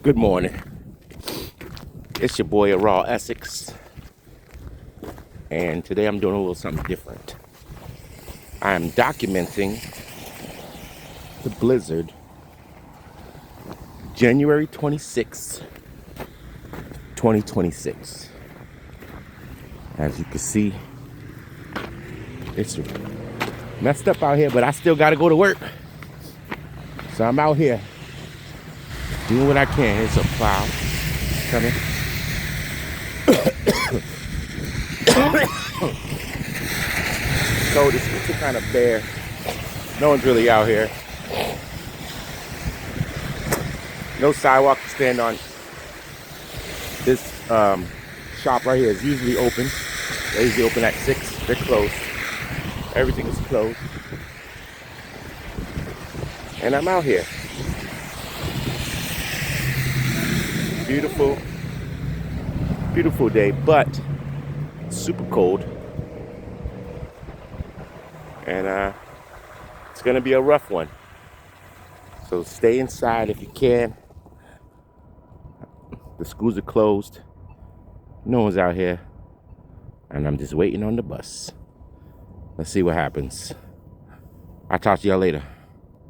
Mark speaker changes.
Speaker 1: Good morning. It's your boy Raw Essex, and today I'm doing a little something different. I am documenting the blizzard, January 26, 2026. As you can see, it's messed up out here, but I still gotta go to work. So I'm out here doing what I can. Here's a plow coming. So the streets are kind of bare. No one's really out here. No sidewalk to stand on. This shop right here is usually open. They usually open at 6. They're closed. Everything is closed. And I'm out here. Beautiful, beautiful day, but super cold. And it's gonna be a rough one. So stay inside if you can. The schools are closed. No one's out here. And I'm just waiting on the bus. Let's see what happens. I'll talk to y'all later.